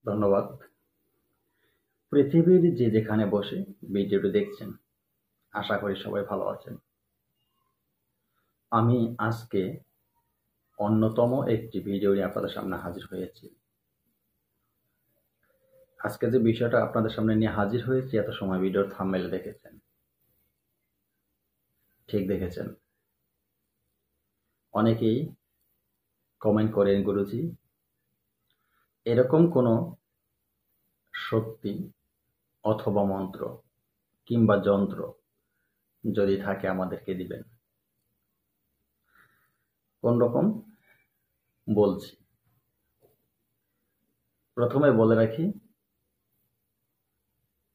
ধন্যবাদ। পৃথিবীর যে যেখানে বসে ভিডিওটি দেখছেন, আশা করি সবাই ভালো আছেন। আমি আজকে অন্যতম একটি ভিডিও নিয়ে আপনাদের সামনে হাজির হয়েছি। আজকে যে বিষয়টা আপনাদের সামনে নিয়ে হাজির হয়েছি, এত সময় ভিডিওর থাম্বনেইল দেখেছেন। ঠিক দেখেছেন। অনেকেই কমেন্ট করেন, গুরুজি এরকম কোনো শক্তি অথবা মন্ত্র কিংবা যন্ত্র যদি থাকে আমাদেরকে দিবেন। কোন রকম বলছি। প্রথমে বলে রাখি,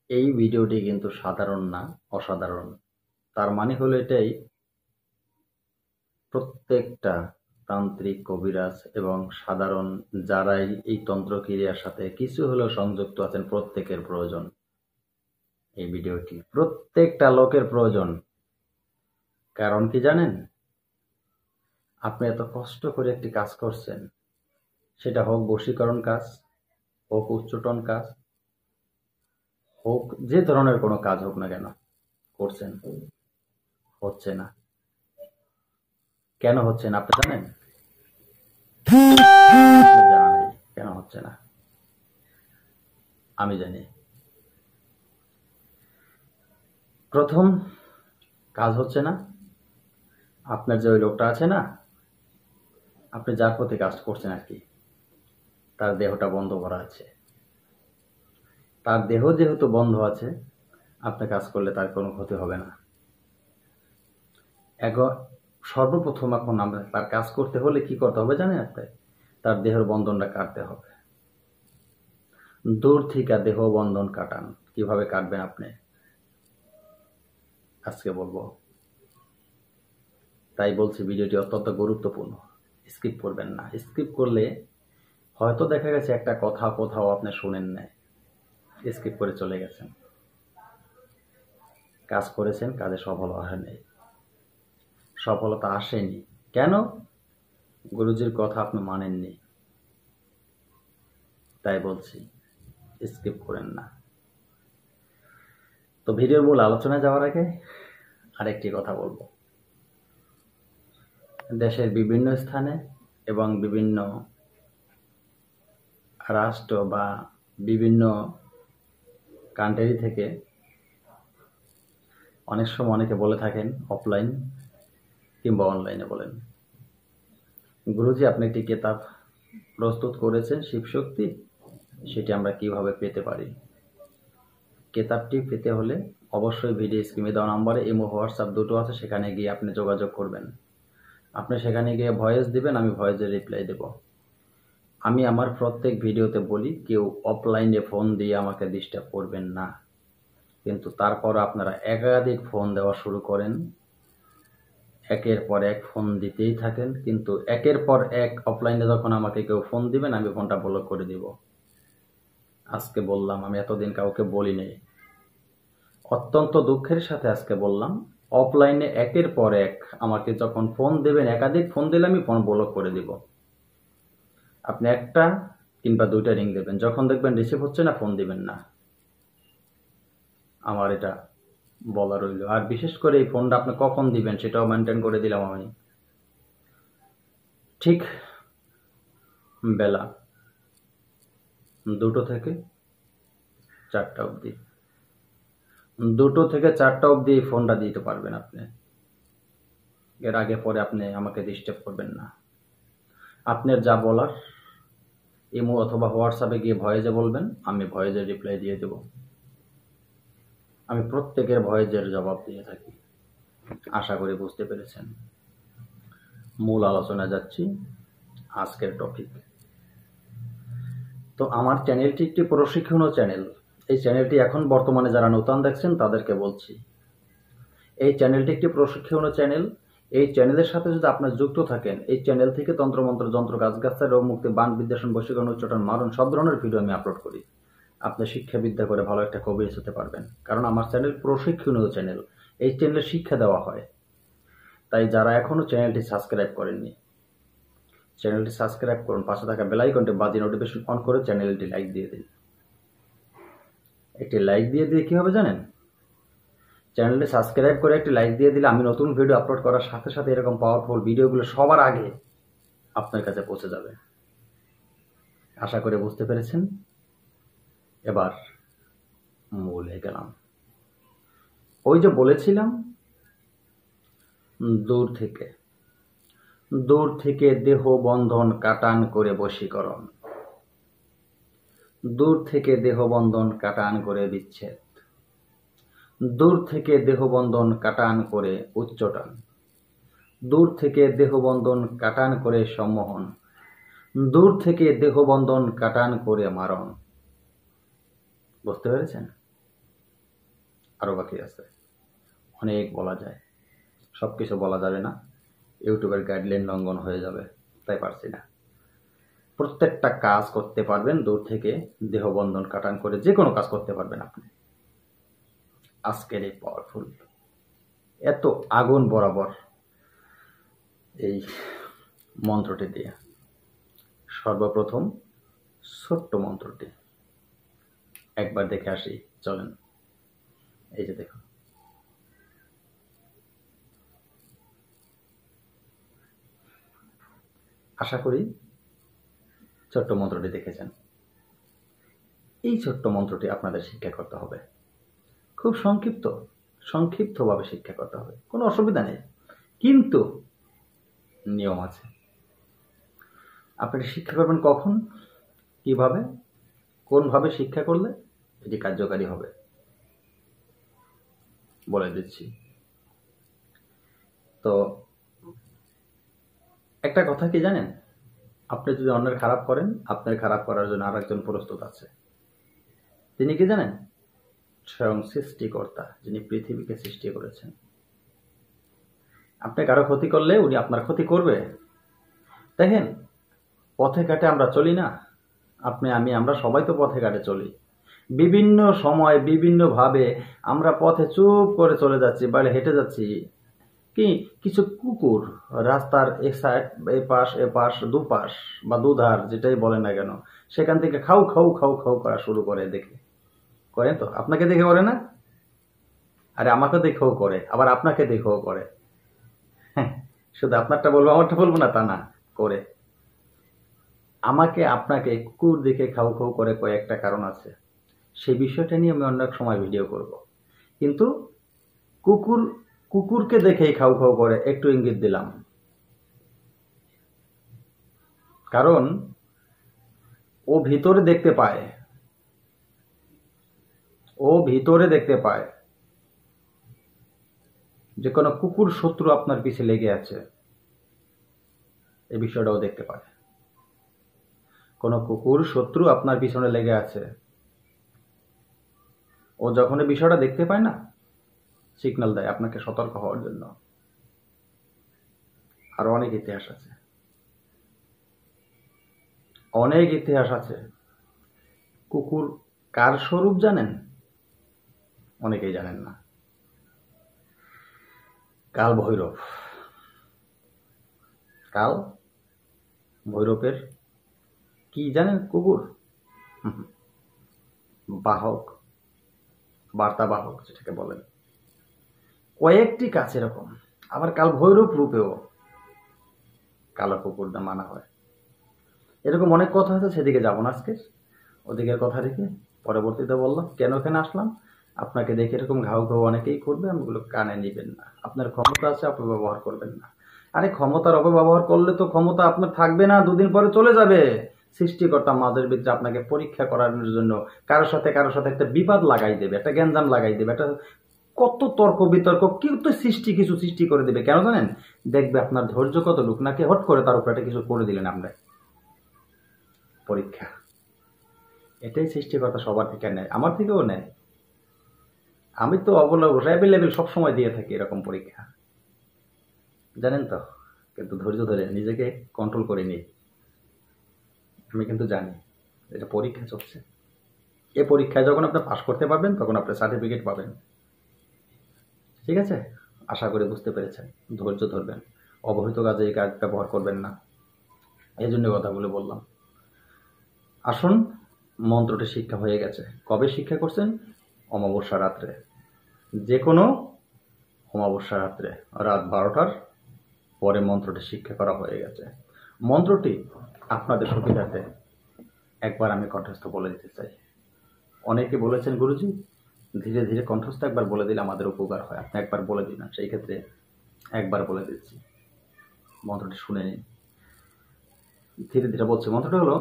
এই ভিডিওটি কিন্তু সাধারণ না, অসাধারণ। তার মানে হলো এটাই, প্রত্যেকটা তান্ত্রিক, কবিরাজ এবং সাধারণ যারাই এই তন্ত্রক্রিয়ার সাথে কিছু হলেও সংযুক্ত আছেন, প্রত্যেকের প্রয়োজন এই ভিডিওটি। প্রত্যেকটা লোকের প্রয়োজন। কারণ কি জানেন? আপনি এত কষ্ট করে একটি কাজ করছেন, সেটা হোক বশীকরণ কাজ, হোক উচ্চাটন কাজ, হোক যে ধরনের কোনো কাজ হোক না কেন, করছেন, হচ্ছে না। কেন হচ্ছে না আপনি জানেন? জানা নেই কেন হচ্ছে না, আমি জানি। প্রথম কাজ হচ্ছে না, আপনার যে ওই লোকটা আছে না, আপনি যার প্রতি কাজ করছেন আর কি, তার দেহটা বন্ধ করা আছে। তার দেহ যেহেতু বন্ধ আছে, আপনি কাজ করলে তার কোনো ক্ষতি হবে না। সর্বপ্রথম এখন আমরা তার কাজ করতে হলে কি করতে হবে জানেন? আপনি তার দেহের বন্ধনটা কাটতে হবে। দূর থেকে দেহ বন্ধন কাটান। কিভাবে কাটবেন আপনি আজকে বলবো। তাই বলছি, ভিডিওটি অত্যন্ত গুরুত্বপূর্ণ। স্কিপ করবেন না। স্কিপ করলে হয়তো দেখা গেছে একটা কথা কোথাও আপনি শুনেন নাই, স্কিপ করে চলে গেছেন, কাজ করেছেন, কাজে সফলতা আসেনি। সফলতা আসেনি কেন? গুরুজির কথা আপনি মানেননি। তাই বলছি, স্কিপ করেন না। তো ভিডিওর মূল আলোচনায় যাওয়ার আগে আরেকটি কথা বলবো। দেশের বিভিন্ন স্থানে এবং বিভিন্ন রাষ্ট্র বা বিভিন্ন কান্ট্রি থেকে অনেক সময় অনেকে বলে থাকেন, অফলাইন কিংবা অনলাইনে বলেন, গুরুজি আপনি একটি কিতাব প্রস্তুত করেছেন শিবশক্তি, সেটি আমরা কিভাবে পেতে পারি? কিতাবটি পেতে হলে অবশ্যই ভিডিও স্ক্রিনে দেওয়া নাম্বারে ইমো, হোয়াটসঅ্যাপ দুটো আছে, সেখানে গিয়ে আপনি যোগাযোগ করবেন। আপনি সেখানে গিয়ে ভয়েস দিবেন, আমি ভয়েসের রিপ্লাই দেব। আমি আমার প্রত্যেক ভিডিওতে বলি, কেউ অফলাইনে ফোন দিয়ে আমাকে ডিস্টার্ব করবেন না। কিন্তু তারপর আপনারা একাধিক ফোন দেওয়া শুরু করেন, একের পর এক ফোন দিতেই থাকেন, কিন্তু একের পর এক অফলাইনে যখন আমাকে কেউ ফোন দিবেন, আমি ফোনটা ব্লক করে দিব। আজকে বললাম, আমি এতদিন কাউকে বলি নাই। অত্যন্ত দুঃখের সাথে আজকে বললাম, অফলাইনে একের পর এক আমাকে যখন ফোন দেবেন, একাধিক ফোন দিলে আমি ফোন ব্লক করে দিব। আপনি একটা কিংবা দুইটা রিং দেবেন, যখন দেখবেন রিসিভ হচ্ছে না, ফোন দিবেন না। আমার এটা বলা রইল। আর বিশেষ করে এই ফোনটা আপনি কখন দিবেন সেটাও মেনটেন করে দিলাম আমি। ঠিক বেলা 2টো থেকে 4টা অবধি, 2টো থেকে 4টা অবধি এই ফোনটা দিতে পারবেন আপনি। এর আগে পরে আপনি আমাকে ডিস্টার্ব করবেন না। আপনার যা বলার ইমো অথবা হোয়াটসঅ্যাপে গিয়ে ভয়েসে বলবেন, আমি ভয়েসের রিপ্লাই দিয়ে দেব। আমি প্রত্যেকের ভয়েসের জবাব দিয়ে থাকি। আশা করি বুঝতে পেরেছেন। মূল আলোচনায় যাচ্ছি, আজকের টপিক। তো আমার চ্যানেলটি একটি প্রশিক্ষণীয় চ্যানেল। এই চ্যানেলটি এখন বর্তমানে যারা নতুন দেখছেন তাদেরকে বলছি, এই চ্যানেলটি একটি প্রশিক্ষণীয় চ্যানেল। এই চ্যানেলের সাথে যদি আপনার যুক্ত থাকেন, এই চ্যানেল থেকে তন্ত্রমন্ত্র, যন্ত্র, গাছগাছালি, রোগ মুক্তি, বান বিদ্বেষণ, বশীকরণ, উচ্চাটন, মারণ সব ধরনের ভিডিও আমি আপলোড করি। আপনি শিক্ষাবিদ্যা করে ভালো একটা কবিরাজ হতে পারবেন। কারণ আমার চ্যানেল প্রশিক্ষণীয় চ্যানেল, এই চ্যানেলে শিক্ষা দেওয়া হয়। তাই যারা এখনো চ্যানেলটি সাবস্ক্রাইব করেননি, চ্যানেলটি সাবস্ক্রাইব করুন, পাশে থাকা বেল আইকনটি বাজিয়ে নোটিফিকেশন অন করে চ্যানেলটি লাইক দিয়ে দিন। একটি লাইক দিয়ে কী হবে জানেন? চ্যানেলটি সাবস্ক্রাইব করে একটি লাইক দিয়ে দিলে আমি নতুন ভিডিও আপলোড করার সাথে সাথে এরকম পাওয়ারফুল ভিডিওগুলো সবার আগে আপনার কাছে পৌঁছে যাবে। আশা করে বুঝতে পেরেছেন। এবার মূলে গেলাম। ওই যে বলেছিলাম, দূর থেকে দেহ বন্ধন কাটান করে বশীকরণ, দূর থেকে দেহ বন্ধন কাটান করে বিচ্ছেদ, দূর থেকে দেহ বন্ধন কাটান করে উচ্চটান, দূর থেকে দেহ বন্ধন কাটান করে সম্মোহন, দূর থেকে দেহ বন্ধন কাটান করে মারণ। বুঝতে পেরেছেন? আরো বাকি আছে, অনেক বলা যায়, সব কিছু বলা যাবে না, ইউটিউবের গাইডলাইন লঙ্ঘন হয়ে যাবে, তাই পারছি না। প্রত্যেকটা কাজ করতে পারবেন দূর থেকে দেহ বন্ধন কাটান করে, যে কোনো কাজ করতে পারবেন আপনি আজকের এই পাওয়ারফুল এত আগুন বরাবর এই মন্ত্রটি দিয়ে। সর্বপ্রথম ছোট্ট মন্ত্রটি একবার দেখে আসি, চলেন। এই যে দেখুন, আশা করি ছোট্ট মন্ত্রটি দেখেছেন। এই ছোট্ট মন্ত্রটি আপনাদের শিক্ষা করতে হবে, খুব সংক্ষিপ্তভাবে শিক্ষা করতে হবে, কোনো অসুবিধা নেই, কিন্তু নিয়ম আছে। আপনারা শিক্ষা করবেন কখন, কিভাবে, কোনভাবে শিক্ষা করলে এটি কার্যকারী হবে বলে দিচ্ছি। তো একটা কথা কি জানেন, আপনি যদি অন্যের খারাপ করেন, আপনার খারাপ করার জন্য আরেকজন প্রস্তুত আছে। তিনি কি জানেন? স্বয়ং সৃষ্টিকর্তা, যিনি পৃথিবীকে সৃষ্টি করেছেন। আপনি কারো ক্ষতি করলে উনি আপনার ক্ষতি করবে। দেখেন, পথে ঘাটে আমরা চলি না, আপনি আমি আমরা সবাই তো পথে ঘাটে চলি। বিভিন্ন সময় বিভিন্নভাবে আমরা পথে চুপ করে চলে যাচ্ছি, বাইরে হেঁটে যাচ্ছি, কি কিছু কুকুর রাস্তার এপাশ দুপাশ বা দুধার যেটাই বলেন না কেন, সেখান থেকে খাও খাও খাও খাও করা শুরু করে। দেখে করেন তো? আপনাকে দেখে করে না? আরে আমাকে দেখেও করে, আবার আপনাকে দেখেও করে। হ্যাঁ, শুধু আপনারটা বলবো আমারটা বলবো না তা না, করে। আমাকে আপনাকে কুকুর দেখে খাও খাও করে কয়েকটা কারণ আছে, সেই বিষয়টা নিয়ে আমি অন্য এক সময় ভিডিও করব। কিন্তু কুকুরকে দেখেই খাও খাও করে, একটু ইঙ্গিত দিলাম। কারণ ও ভিতরে দেখতে পায়, যে কোনো কুকুর শত্রু আপনার পিছে লেগে আছে, এই বিষয়টাও দেখতে পায়। কোনো কুকুর শত্রু আপনার পিছনে লেগে আছে, ও যখন এই বিষয়টা দেখতে পায় না, সিগন্যাল দেয় আপনাকে সতর্ক হওয়ার জন্য। আরো অনেক ইতিহাস আছে। কুকুর কার স্বরূপ জানেন? অনেকেই জানেন না। কাল ভৈরবের কি জানেন? কুকুর বার্তাবাহক যেটাকে বলেন। কয়েকটি কাজ এরকম, আবার কাল ভৈরব রূপেও কালো কুকুর মানা হয়। এরকম অনেক কথা আছে, সেদিকে যাব না আজকে, ওদিকের কথা রেখে পরবর্তীতে বললাম কেন এখানে আসলাম। আপনাকে দেখে এরকম ঘাউ অনেকেই করবে, ওগুলো কানে নিবেন না। আপনার ক্ষমতা আছে, অপব্যবহার করবেন না। আরে ক্ষমতার অপব্যবহার করলে তো ক্ষমতা আপনার থাকবে না, দুদিন পরে চলে যাবে। সৃষ্টিকর্তা মাঝের ভিতরে আপনাকে পরীক্ষা করার জন্য কারোর সাথে একটা বিবাদ লাগাই দেবে, একটা গ্যাঞ্জাম লাগাই দেবে, একটা কত তর্ক বিতর্ক, কিন্তু কিছু সৃষ্টি করে দেবে। কেন জানেন? দেখবে আপনার ধৈর্য কত লোক নাকি, হট করে তার উপরে একটা কিছু করে দিলেন আমরা, পরীক্ষা। এটাই সৃষ্টিকর্তা সবার থেকে নেয়, আমার থেকেও নেয়। আমি তো অ্যাভেলেবেল সবসময় দিয়ে থাকি এরকম পরীক্ষা, জানেন তো। কিন্তু ধৈর্য ধরে নিজেকে কন্ট্রোল করে নিই। আমি কিন্তু জানি এটা পরীক্ষা চলছে। এই পরীক্ষায় যখন আপনি পাস করতে পারবেন, তখন আপনি সার্টিফিকেট পাবেন। ঠিক আছে? আশা করি বুঝতে পেরেছেন। ধৈর্য ধরবেন, অবহিত কাজে এই কাজ ব্যবহার করবেন না। এই জন্য কথাগুলো বললাম। আসুন, মন্ত্রটি শিক্ষা হয়ে গেছে। কবে শিক্ষা করছেন? অমাবস্যা রাত্রে, যে কোনো অমাবস্যা রাত্রে রাত 12টার পরে মন্ত্রটি শিক্ষা করা হয়ে গেছে। মন্ত্রটি আপনাদের সুবিধার্থে একবার আমি কণ্ঠস্থ বলে দিতে চাই। অনেকে বলেছেন, গুরুজি ধীরে ধীরে কণ্ঠস্থ একবার বলে দিলে আমাদের উপকার হয়, আপনি একবার বলে দিন। সেই ক্ষেত্রে একবার বলে দিচ্ছি, মন্ত্রটি শুনে নিন। ধীরে ধীরে বলছি। মন্ত্রটি হলো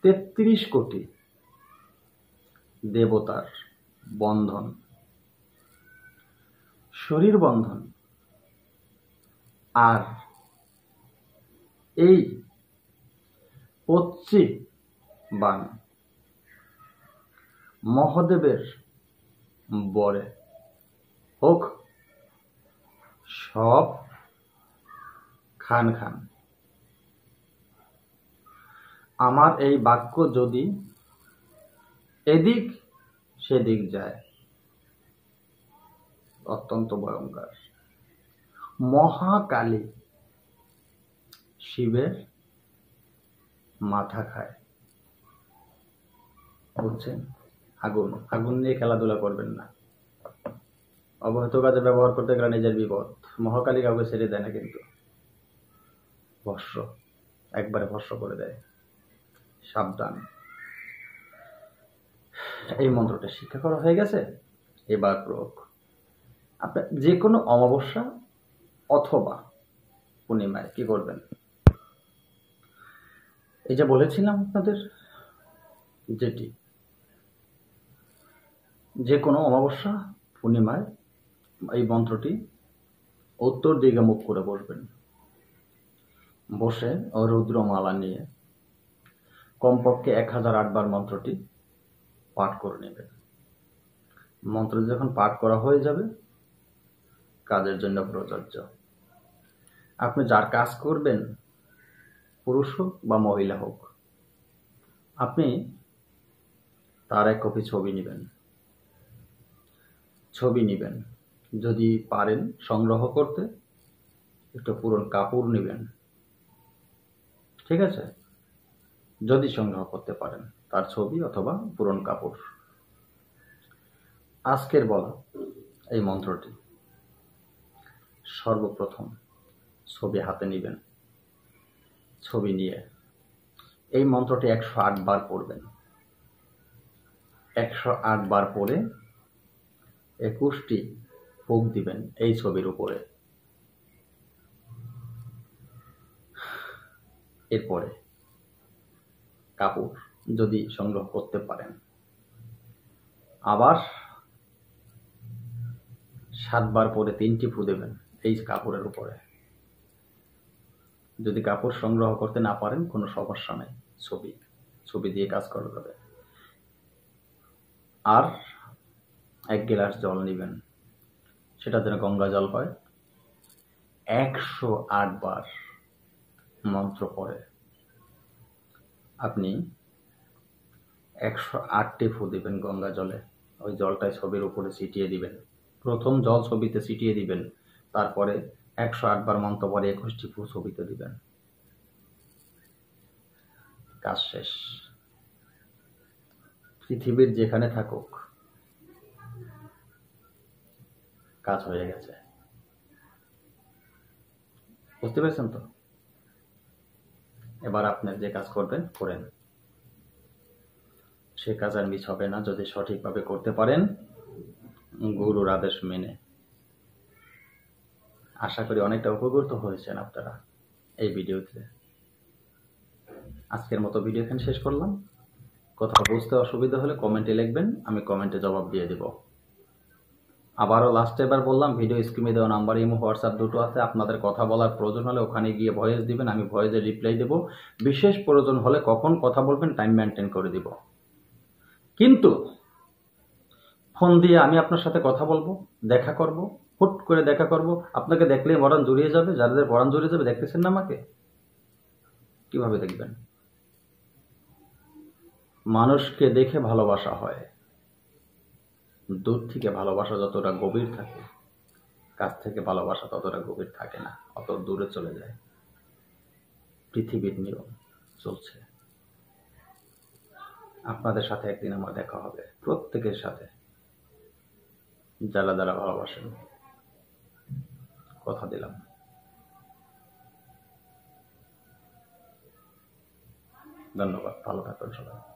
33 কোটি দেবতার বন্ধন, শরীর বন্ধন, আর এই 25 বান মহাদেবের বরে হোক সব খান খান। আমার এই বাক্য যদি এদিক সেদিক যায়, অত্যন্ত ভয়ঙ্কর। মহাকালী শিবের মাথা খায়, বুঝছেন? আগুন, আগুন নিয়ে খেলাধুলা করবেন না। অবৈধ কাজে ব্যবহার করতে গেলে নিজের বিপদ। মহাকালী কাউকে ছেড়ে দেয় না, কিন্তু ভস্ম, একবারে ভস্ম করে দেয়। সাবধান। এই মন্ত্রটা শিক্ষা করা হয়ে গেছে, এবার প্রয়োগ। আপনার যে কোনো অমাবস্যা অথবা পূর্ণিমায় কি করবেন? এই যে বলেছিলাম আপনাদের, যেটি যে কোনো অমাবস্যা পূর্ণিমায় এই মন্ত্রটি উত্তর দিকে মুখ করে বসবেন। বসে রুদ্রমালা নিয়ে কমপক্ষে 1008 বার মন্ত্রটি পাঠ করে নেবেন। মন্ত্রটি যখন পাঠ করা হয়ে যাবে, কাজের জন্য প্রযোজ্য। আপনি যার কাজ করবেন, পুরুষ হোক বা মহিলা হোক, আপনি তার এক কপি ছবি নেবেন। যদি পারেন সংগ্রহ করতে, একটু পুরনো কাপড় নেবেন, ঠিক আছে? যদি সংগ্রহ করতে পারেন তার ছবি অথবা পুরনো কাপড়। আজকের বলা এই মন্ত্রটি সর্বপ্রথম ছবি হাতে নেবেন। ছবি নিয়ে এই মন্ত্রটি 108 বার পড়বেন। 108 বার পড়ে 21টি ফুঁক দিবেন এই ছবির উপরে। এরপরে কাপড় যদি সংগ্রহ করতে পারেন, আবার 7 বার পরে 3টি ফু দেবেন এই কাপড়ের উপরে। যদি কাপড় সংগ্রহ করতে না পারেন, কোনো সমস্যা নেই, ছবি দিয়ে কাজ করা যাবে। আর 1 গ্লাস জল নেবেন, সেটা যেন গঙ্গা জল হয়। 108 বার মন্ত্র পড়ে আপনি 108টি ফু দিবেন গঙ্গা জলে। ওই জলটাই ছবির উপরে ছিটিয়ে দিবেন। প্রথম জল ছবিতে ছিটিয়ে দিবেন, তারপরে 108 বার মন্ত্র পরে 21টি ফু ছবিতে দিবেন। কাজ শেষ। পৃথিবীর যেখানে থাকুক, কাজ হয়ে গেছে। বুঝতে পেরেছেন তো? এবার আপনি যে কাজ করবেন করেন, সে কাজ আর মিস হবে না যদি সঠিকভাবে করতে পারেন, গুরুর আদেশ মেনে। আশা করি অনেকটা উপকৃত হয়েছেন আপনারা এই ভিডিওতে। আজকের মতো ভিডিও এখানে শেষ করলাম। কোথাও বুঝতে অসুবিধা হলে কমেন্টে লিখবেন, আমি কমেন্টে জবাব দিয়ে দেব। আবারও লাস্টে এবার বললাম, ভিডিও স্ক্রিনে দেওয়া নাম্বার ইমো হোয়াটসঅ্যাপ দুটো আছে। আপনাদের কথা বলার প্রয়োজন হলে ওখানে গিয়ে ভয়েস দিবেন, আমি ভয়েসে রিপ্লাই দেব। বিশেষ প্রয়োজন হলে কখন কথা বলবেন টাইম মেনটেন করে দিব। কিন্তু ফোন দিয়ে আমি আপনার সাথে কথা বলবো, দেখা করব, হুট করে দেখা করব, আপনাকে দেখলেই পরাণ জুড়িয়ে যাবে। যাদের পরাণ জুড়িয়ে যাবে, দেখতেছেন না আমাকে, কিভাবে দেখবেন? মানুষকে দেখে ভালোবাসা হয়, দূর থেকে ভালোবাসা যতটা গভীর থাকে, কাছ থেকে ভালোবাসা ততটা গভীর থাকে না, অত দূরে চলে যায়। পৃথিবীর নিয়ম চলছে। আপনাদের সাথে একদিন আমার দেখা হবে, প্রত্যেকের সাথে, যারা যারা ভালোবাসেন, কথা দিলাম। ধন্যবাদ, ভালো থাকবেন সবাই।